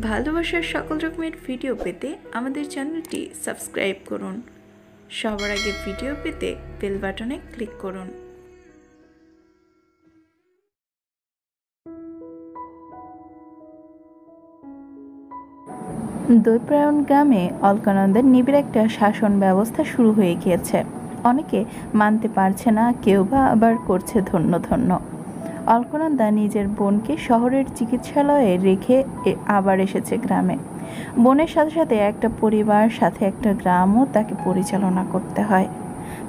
ভালোবাসার সকল রকমের ভিডিও পেতে আমাদের চ্যানেলটি সাবস্ক্রাইব করুন। সবার আগে ভিডিও পেতে বেল বাটনে ক্লিক করুন। দৈপ্রায়ণ গ্রামে অলকানন্দের নিবিড় একটা শাসন ব্যবস্থা শুরু হয়ে গিয়েছে। অনেকে মানতে পারছে না, কেউ বা আবার করছে ধন্য ধন্য। অলকানন্দা নিজের বোনকে শহরের চিকিৎসালয়ে রেখে আবার এসেছে গ্রামে। বোনের সাথে সাথে একটা পরিবার, সাথে একটা গ্রামও তাকে পরিচালনা করতে হয়।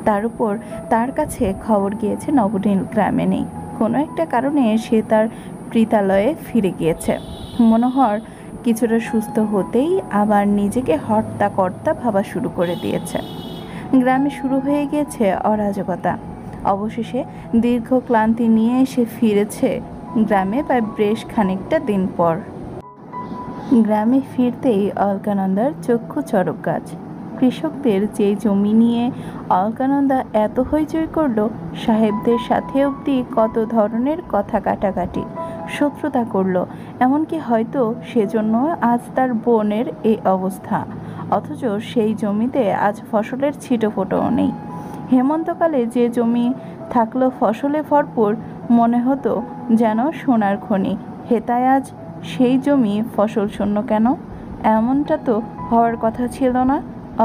তার উপর তার কাছে খবর গিয়েছে নবনীল গ্রামে নেই। কোনো একটা কারণে সে তার প্রীতালয়ে ফিরে গিয়েছে। মনোহর কিছুটা সুস্থ হতেই আবার নিজেকে হর্তা-কর্তা ভাবা শুরু করে দিয়েছে। গ্রামে শুরু হয়ে গিয়েছে অরাজকতা। অবশেষে দীর্ঘ ক্লান্তি নিয়ে সে ফিরেছে গ্রামে প্রায় বেশ খানিকটা দিন পর। গ্রামে ফিরতেই অলকানন্দার চক্ষু চড়ক গাছ। কৃষকদের যে জমি নিয়ে অলকানন্দা এত হইচই করল, সাহেবদের সাথে অবধি কত ধরনের কথা কাটাকাটি, শত্রুতা করলো, এমনকি হয়তো সেজন্য আজ তার বোনের এই অবস্থা। অথচ সেই জমিতে আজ ফসলের ছিটোফোঁটাও নেই। হেমন্তকালে যে জমি থাকলো ফসলে ভরপুর, মনে হতো যেন সোনার খনি, হেতায় আজ সেই জমি ফসল শূন্য কেন? এমনটা তো হওয়ার কথা ছিল না।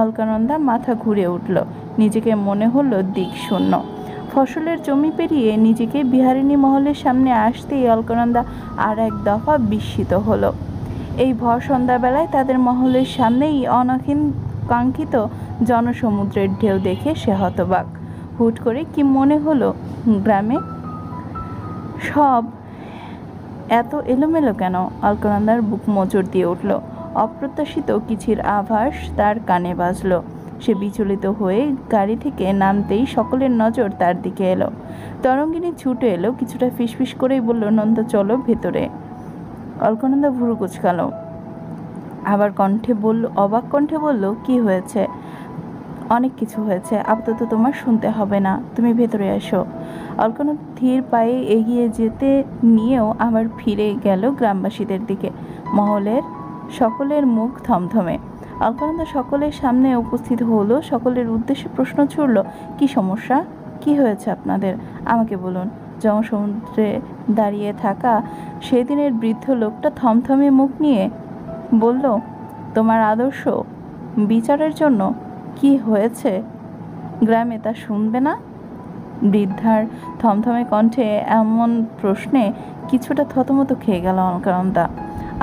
অলকানন্দা মাথা ঘুরে উঠল, নিজেকে মনে হলো দিক শূন্য। ফসলের জমি পেরিয়ে নিজেকে বিহারিণী মহলের সামনে আসতেই অলকানন্দা আর এক দফা বিস্মিত হলো। এই ভর সন্ধ্যাবেলায় তাদের মহলের সামনেই কাঙ্ক্ষিত জনসমুদ্রের ঢেউ দেখে সে হতবাক। হুট করে কি মনে হলো, গ্রামে সব এত এলোমেলো কেন? অলকানন্দার বুক মোচড় দিয়ে উঠল। অপ্রত্যাশিত কিছুর আভাস তার কানে বাজল। সে বিচলিত হয়ে গাড়ি থেকে নামতেই সকলের নজর তার দিকে এলো। তরঙ্গিনী ছুটে এলো, কিছুটা ফিসফিস করেই বলল, নন্দা চলো ভেতরে। অলকানন্দা ভুরু কুঁচকালো, আবার অবাক কণ্ঠে বলল, কি হয়েছে? অনেক কিছু হয়েছে, আপাতত তোমার শুনতে হবে না, তুমি ভেতরে এসো। অলকানন্দা ধীর পায়ে এগিয়ে যেতে নিয়েও আবার ফিরে গেল গ্রামবাসীদের দিকে। মহলের সকলের মুখ থমথমে। অলকানন্দা সকলের সামনে উপস্থিত হলো, সকলের উদ্দেশ্যে প্রশ্ন ছুড়ল, কি সমস্যা, কি হয়েছে আপনাদের? আমাকে বলুন। জনসমুদ্রে দাঁড়িয়ে থাকা সেদিনের বৃদ্ধ লোকটা থমথমে মুখ নিয়ে বলল, তোমার আদর্শ বিচারের জন্য কি হয়েছে গ্রামে তা শুনবে না? বৃদ্ধার থমথমে কণ্ঠে এমন প্রশ্নে কিছুটা থতমত খেয়ে গেল অলকানন্দা।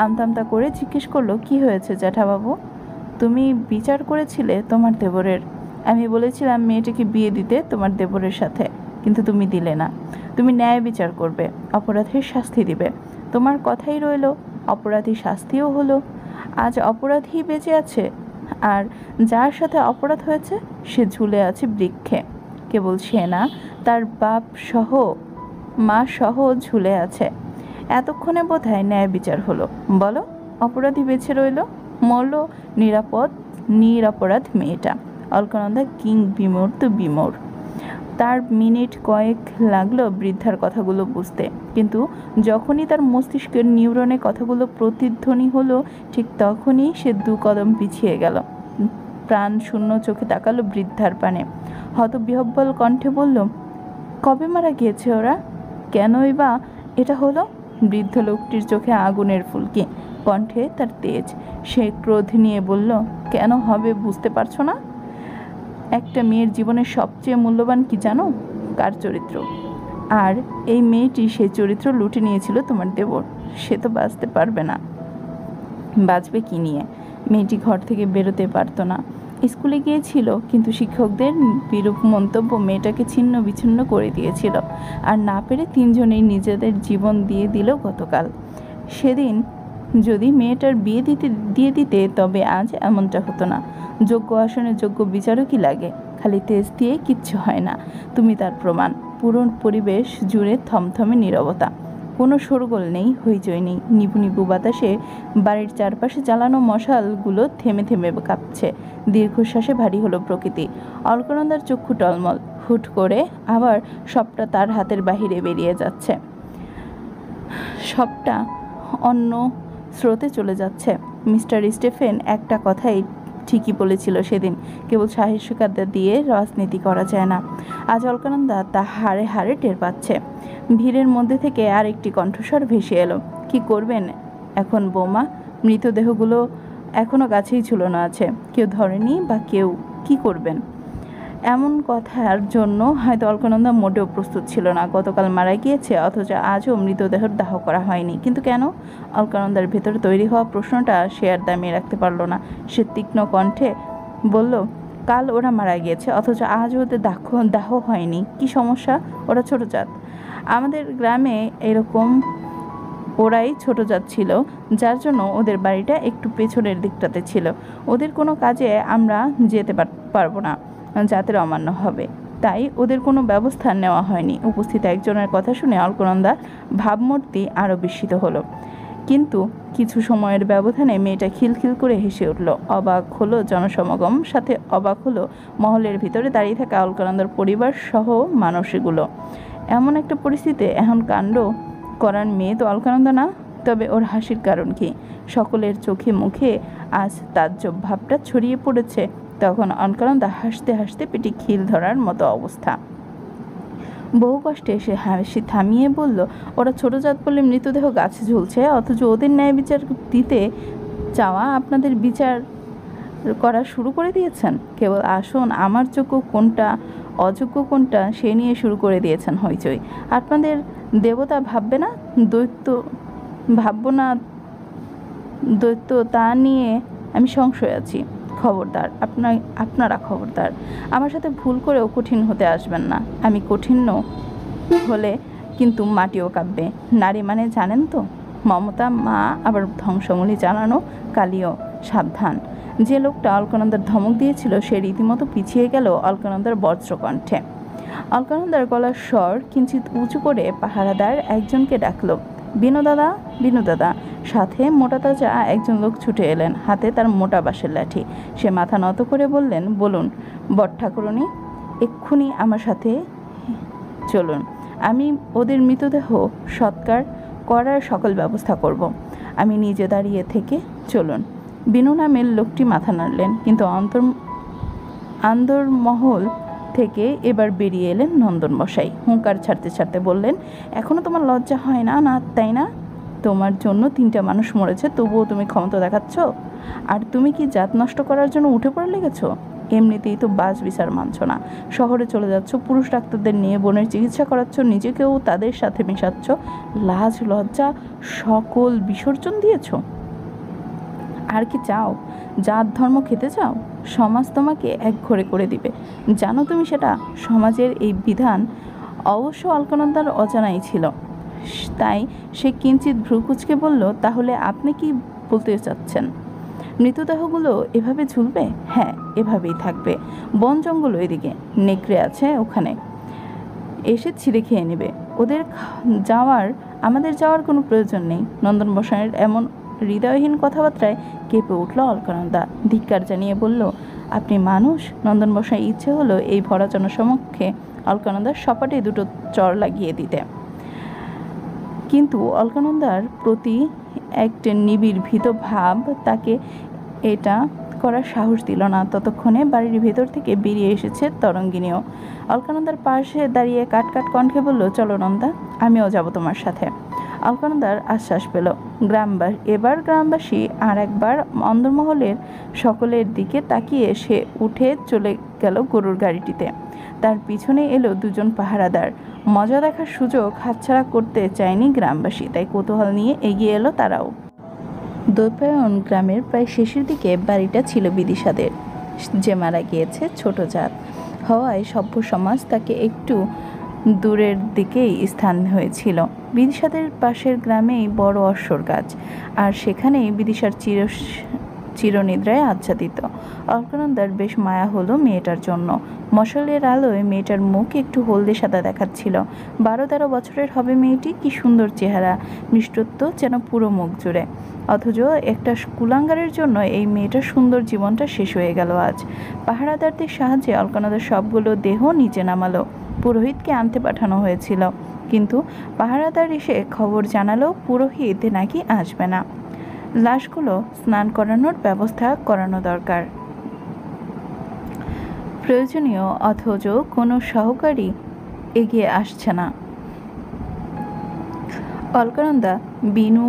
আমতা করে জিজ্ঞেস করলো, কি হয়েছে জ্যাঠাবাবু? তুমি বিচার করেছিলে তোমার দেবরের। আমি বলেছিলাম মেয়েটিকে বিয়ে দিতে তোমার দেবরের সাথে, কিন্তু তুমি দিলে না। তুমি ন্যায় বিচার করবে, অপরাধীর শাস্তি দিবে। তোমার কথাই রইল, অপরাধী শাস্তিও হলো। আজ অপরাধী বেঁচে আছে, আর যার সাথে অপরাধ হয়েছে সে ঝুলে আছে বৃক্ষে। কেবল সে না, তার বাপ সহ মা সহ ঝুলে আছে। এতক্ষণে বোধহয় ন্যায় বিচার হলো। বলো, অপরাধী বেঁচে রইল, মরল নিরপরাধ মেয়েটা। অলকানন্দা বিমোর। তার মিনিট কয়েক লাগলো বৃদ্ধার কথাগুলো বুঝতে, কিন্তু যখনই তার মস্তিষ্কের নিউরনে কথাগুলো প্রতিধ্বনি হলো, ঠিক তখনই সে 2 কদম পিছিয়ে গেল। প্রাণ শূন্য চোখে তাকালো বৃদ্ধার পানে, হতবিহ্বল কণ্ঠে বলল, কবে মারা গিয়েছে ওরা? কেনই বা এটা হলো? বৃদ্ধ লোকটির চোখে আগুনের ফুলকি, কণ্ঠে তার তেজ। সে ক্রোধ নিয়ে বলল, কেন হবে বুঝতে পারছো না? একটা মেয়ের জীবনের সবচেয়ে মূল্যবান কি জানো? কার চরিত্র। আর এই মেয়েটি সেই চরিত্র লুটে নিয়েছিল তোমার দেবর। সে তো বাঁচতে পারবে না। বাঁচবে কি নিয়ে? মেয়েটি ঘর থেকে বেরোতে পারতো না। স্কুলে গিয়েছিল, কিন্তু শিক্ষকদের বিরূপ মন্তব্য মেয়েটাকে ছিন্ন বিচ্ছিন্ন করে দিয়েছিল। আর না পেরে 3 জনেই নিজেদের জীবন দিয়ে দিল গতকাল। সেদিন যদি মেয়েটার বিয়ে দিয়ে দিতে, তবে আজ এমনটা হতো না। যোগ্য আসনে যোগ্য বিচারকই লাগে, খালি তেজ দিয়ে কিচ্ছু হয় না। তুমি তার প্রমাণ। পুরো পরিবেশ জুড়ে থমথমে নীরবতা, কোনো শোরগোল নেই, হইচই নেই। নিভু নিভু বাতাসে বাড়ির চারপাশে জ্বালানো মশালগুলো থেমে থেমে কাঁপছে। দীর্ঘশ্বাসে ভারী হলো প্রকৃতি। অলকানন্দার চক্ষু টলমল। হুট করে আবার সবটা তার হাতের বাহিরে বেরিয়ে যাচ্ছে। সবটা অন্য স্রোতে চলে যাচ্ছে। মিস্টার স্টেফেন একটা কথাই ঠিকই বলেছিল সেদিন, কেবল সাহসিকতা দিয়ে রাজনীতি করা যায় না। আজ অলকানন্দা তা হাড়ে হাড়ে টের পাচ্ছে। ভিড়ের মধ্যে থেকে আরেকটি কণ্ঠস্বর ভেসে এলো, কি করবেন এখন বৌমা? মৃতদেহগুলো এখনো কাছেই ঝুলানো আছে, কেউ ধরেনি বা কেউ কি করবেন? এমন কথার জন্য হয়তো অলকানন্দা মোটেও প্রস্তুত ছিল না। গতকাল মারা গিয়েছে, অথচ আজও মৃতদেহের দাহ করা হয়নি। কিন্তু কেন? অলকানন্দার ভেতরে তৈরি হওয়া প্রশ্নটা সে আর দামিয়ে রাখতে পারল না। সে তীক্ষ্ণ কণ্ঠে বলল, কাল ওরা মারা গিয়েছে, অথচ আজ ওদের দাহ হয়নি। কি সমস্যা? ওরা ছোট জাত। আমাদের গ্রামে এরকম ওরাই ছোট জাত ছিল, যার জন্য ওদের বাড়িটা একটু পেছনের দিকটাতে ছিল। ওদের কোনো কাজে আমরা যেতে পারবো না, জাতের অমান্য হবে, তাই ওদের কোনো ব্যবস্থা নেওয়া হয়নি। উপস্থিত একজনের কথা শুনে অলকানন্দার ভাবমূর্তি আরও বিস্মিত হলো। কিন্তু কিছু সময়ের ব্যবধানে মেয়েটা খিলখিল করে হেসে উঠল। অবাক হলো জনসমাগম, সাথে অবাক হলো মহলের ভিতরে দাঁড়িয়ে থাকা অলকানন্দার পরিবার সহ মানুষগুলো। এমন একটা পরিস্থিতিতে এখন কাণ্ড করার মেয়ে তো অলকানন্দা না। তবে ওর হাসির কারণ কি? সকলের চোখে মুখে আজ তাজ্জব ভাবটা ছড়িয়ে পড়েছে। তখন অলকানন্দা হাসতে হাসতে পেটে খিল ধরার মতো অবস্থা। বহু কষ্টে সে হাসি থামিয়ে বলল, ওরা ছোট জাত বলে মৃতদেহ গাছে ঝুলছে, অথচ ওদের ন্যায় বিচার দিতে চাওয়া আপনাদের বিচার করা শুরু করে দিয়েছেন। কেবল আসুন, আমার যোগ্য কোনটা অযোগ্য কোনটা সে নিয়ে শুরু করে দিয়েছেন হইচই। আপনাদের দেবতা ভাববে না, দৈত্য ভাববো না দৈত্য, তা নিয়ে আমি সংশয় আছি। খবরদার, আপনারা খবরদার, আমার সাথে ভুল করেও কঠিন হতে আসবেন না। আমি কঠিন হলে কিন্তু মাটিও কাঁপবে। নারী মানে জানেন তো, মমতা মা, আবার ধ্বংসমূলি জানানো কালিও, সাবধান। যে লোকটা অলকানন্দার ধমক দিয়েছিল সে রীতিমতো পিছিয়ে গেল অলকানন্দার বজ্রকণ্ঠে। অলকানন্দার গলার স্বর কিঞ্চিত উঁচু করে পাহারাদার একজনকে ডাকলো, বিনু দাদা, বিনু দাদা। সাথে মোটা তাজা একজন লোক ছুটে এলেন, হাতে তার মোটা বাঁশের লাঠি। সে মাথা নত করে বললেন, বলুন বট ঠাকুরনী, এক্ষুনি আমার সাথে চলুন। আমি ওদের মৃতদেহ সৎকার করার সকল ব্যবস্থা করব। আমি নিজে দাঁড়িয়ে থেকে চলুন। বিনু নামের লোকটি মাথা নাড়লেন, কিন্তু আন্দরমহল থেকে এবার বেরিয়ে এলেন নন্দন মশাই। হুঙ্কার ছাড়তে ছাড়তে বললেন, এখনো তোমার লজ্জা হয় না, তাই না? তোমার জন্য 3টা মানুষ মরেছে, তবুও তুমি ক্ষমতা দেখাচ্ছ। আর তুমি কি জাত নষ্ট করার জন্য উঠে পড়ে লেগেছ? এমনিতেই তো বাস বিচার মানছ না, শহরে চলে যাচ্ছ, পুরুষ ডাক্তারদের নিয়ে বোনের চিকিৎসা করাচ্ছ, নিজেকেও তাদের সাথে মেশাচ্ছ। লাজ লজ্জা সকল বিসর্জন দিয়েছ। আর কি চাও? জাত ধর্ম খেতে চাও? সমাজ তোমাকে একঘরে করে দিবে, জানো তুমি সেটা? সমাজের এই বিধান অবশ্য অলকানন্দার অজানাই ছিল। তাই সে কিঞ্চিত ভ্রুকুচকে বলল, তাহলে আপনি কি বলতে চাচ্ছেন? মৃতদেহগুলো এভাবে ঝুলবে? হ্যাঁ, এভাবেই থাকবে। বন জঙ্গল ওইদিকে, নেকড়ে আছে ওখানে, এসে ছিঁড়ে খেয়ে নেবে। আমাদের যাওয়ার কোনো প্রয়োজন নেই। নন্দন বসানের এমন হৃদয়হীন কথাবার্তায় কেঁপে উঠল অলকানন্দা। ধিক্কার জানিয়ে বলল, আপনি মানুষ? নন্দন বসার ইচ্ছে হলো এই ভরা জনসমক্ষে অলকানন্দার সপাটে 2টো চড় লাগিয়ে দিতে, কিন্তু অলকানন্দার প্রতি একটা নিবিড় ভীত ভাব তাকে এটা করার সাহস দিল না। ততক্ষণে বাড়ির ভেতর থেকে বেরিয়ে এসেছে তরঙ্গিনীও। অলকানন্দার পাশে দাঁড়িয়ে কাট কণ্ঠে বলল, চলো নন্দা, আমিও যাব তোমার সাথে। অলকানন্দার আশ্বাস পেল। এবার গ্রামবাসী আর একবার অন্দরমহলের সকলের দিকে তাকিয়ে সে উঠে চলে গেল গরুর গাড়িটিতে। তার পিছনে এলো 2জন পাহারাদার। মজা দেখার সুযোগ হাতছাড়া করতে চায়নি গ্রামবাসী, তাই কৌতূহল নিয়ে এগিয়ে এলো তারাও। দৈপায়ন গ্রামের প্রায় শেষের দিকে বাড়িটা ছিল বিদিশাদের, যে মারা গিয়েছে ছোট জাত হওয়ায় সভ্য সমাজ তাকে একটু দূরের দিকেই স্থান হয়েছিল। বিদিশাদের পাশের গ্রামেই বড় অশ্বর গাছ, আর সেখানেই বিদিশার চিরনিদ্রায় আচ্ছাদিত। অলকানন্দার বেশ মায়া হলো মেয়েটার জন্য। মশালের আলোয় মেয়েটার মুখ একটু হলদে সাদা দেখাচ্ছিল। 12-13 বছরের হবে মেয়েটি। কি সুন্দর চেহারা, মিষ্টত্ব যেন পুরো মুখ জুড়ে। অথচ একটা কুলাঙ্গারের জন্য এই মেয়েটার সুন্দর জীবনটা শেষ হয়ে গেল আজ। পাহারাদারদের সাহায্যে অলকানন্দার সবগুলো দেহ নিচে নামালো। পুরোহিতকে আনতে পাঠানো হয়েছিল, কিন্তু পাহারাদার এসে খবর জানালো পুরোহিত নাকি আসবে না। লাশগুলো স্নান করানোর ব্যবস্থা করানো দরকার। প্রয়োজনীয় অথচ কোনো সহকারী এগিয়ে আসছে না। অলকানন্দা বিনু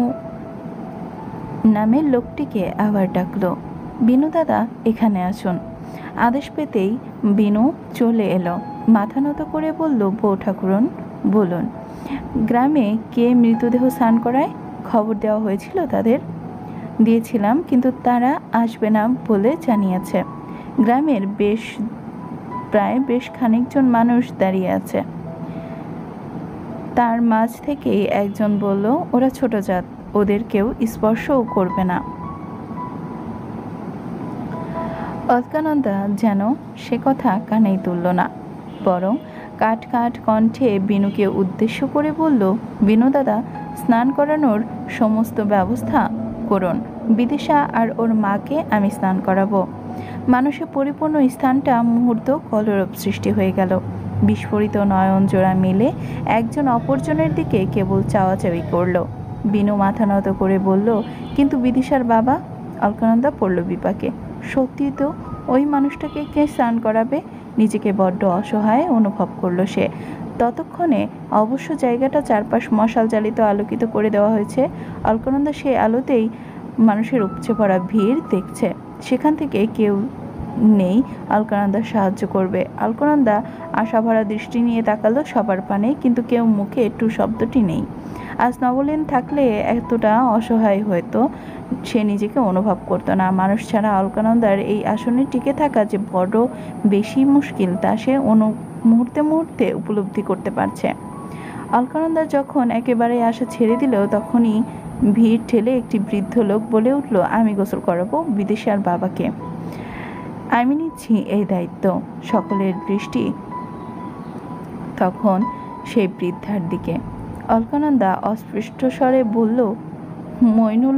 নামের লোকটিকে আবার ডাকলো। বিনু দাদা, এখানে আসুন। আদেশ পেতেই বিনু চলে এলো। মাথা নত করে বলল, বউ ঠাকুরন বলুন। গ্রামে কে মৃতদেহ স্নান করায়? খবর দেওয়া হয়েছিল তাদের? দিয়েছিলাম, কিন্তু তারা আসবে না বলে জানিয়েছে। গ্রামের প্রায় বেশ খানিকজন মানুষ দাঁড়িয়ে আছে। তার মাঝ থেকেই একজন বলল, ওরা ছোট জাত, ওদের কেউ স্পর্শও করবে না। অলকানন্দা যেন সে কথা কানেই তুলল না, বরং কাট কাট কণ্ঠে বিনুকে উদ্দেশ্য করে বলল, বিনু দাদা, স্নান করানোর সমস্ত ব্যবস্থা করুন। বিদিশা আর ওর মাকে আমি স্নান করাবো। মানুষের পরিপূর্ণ স্থানটা মুহূর্ত কলরব সৃষ্টি হয়ে গেল। বিস্ফোরিত নয়ন জোড়া মিলে একজন অপরজনের দিকে কেবল চাওয়াচাওয়ি করল। বিনু মাথা নত করে বলল, কিন্তু বিদিশার বাবা? অলকানন্দা পড়ল বিপাকে। সত্যি তো, ওই মানুষটাকে কে স্নান করাবে? নিজেকে বড্ড অসহায় অনুভব করলো সে। ততক্ষণে অবশ্য জায়গাটা চারপাশ মশাল জ্বালিত আলোকিত করে দেওয়া হয়েছে। অলকানন্দা সেই আলোতেই মানুষের উপচে পড়া ভিড় দেখছে। সেখান থেকে কেউ নেই অলকানন্দার সাহায্য করবে। অলকানন্দা আশাভরা দৃষ্টি নিয়ে তাকালো সবার পানে, কিন্তু কেউ মুখে একটু শব্দটি নেই। আজ নবলীন থাকলে এতটা অসহায় হয়তো সে নিজেকে অনুভব করতো না। মানুষ ছাড়া অলকানন্দার এই আসনে টিকে থাকা যে বড় বেশি মুশকিল, তা সে মুহূর্তে মুহূর্তে উপলব্ধি করতে পারছে। অলকানন্দা যখন একেবারে আশা ছেড়ে দিল, তখনই ভিড় ঠেলে একটি বৃদ্ধ লোক বলে উঠল, আমি গোসল করাবো বিদিশার বাবাকে। আমি নিচ্ছি এই দায়িত্ব। সকলের দৃষ্টি তখন সেই বৃদ্ধার দিকে। অলকানন্দা অস্পষ্ট স্বরে বলল, মইনুল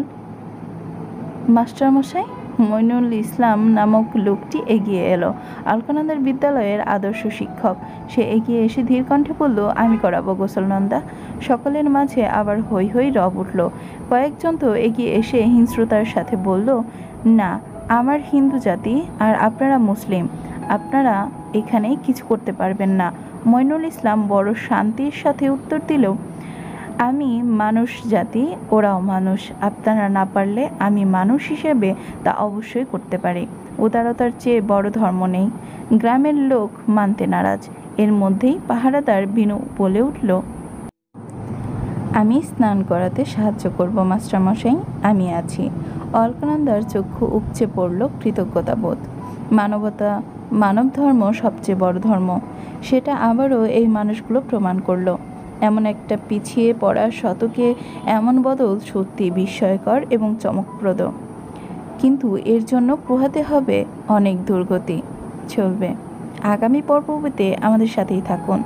মাস্টারমশাই। মইনুল ইসলাম নামক লোকটি এগিয়ে এলো। অলকানন্দার বিদ্যালয়ের আদর্শ শিক্ষক। সে এগিয়ে এসে ধীর কণ্ঠে বলল, আমি করাবো গোসলনন্দা। সকলের মাঝে আবার হৈ হৈ রব উঠল। কয়েকজন তো এগিয়ে এসে হিংস্রতার সাথে বলল, না, আমার হিন্দু জাতি আর আপনারা মুসলিম, আপনারা এখানে কিছু করতে পারবেন না। মইনুল ইসলাম বড় শান্তির সাথে উত্তর দিল, আমি মানুষ জাতি, ওরাও মানুষ। আপনারা না পারলে আমি মানুষ হিসেবে তা অবশ্যই করতে পারি। উদারতার চেয়ে বড় ধর্ম নেই। গ্রামের লোক মানতে নারাজ। এর মধ্যেই পাহারাদার বিনু বলে উঠল, আমি স্নান করাতে সাহায্য করব মাস্টারমশাই, আমি আছি। অলকানন্দার চক্ষু উপচে পড়ল কৃতজ্ঞতাবোধ। মানব ধর্ম সবচেয়ে বড় ধর্ম, সেটা আবারও এই মানুষগুলো প্রমাণ করলো। এমন একটা পিছিয়ে পড়া শতকে এমন বদল সত্যি বিস্ময়কর এবং চমকপ্রদ। কিন্তু এর জন্য পোহাতে হবে অনেক দুর্গতি। চলবে। আগামী পর্বতে আমাদের সাথেই থাকুন।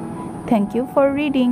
Thank you for reading.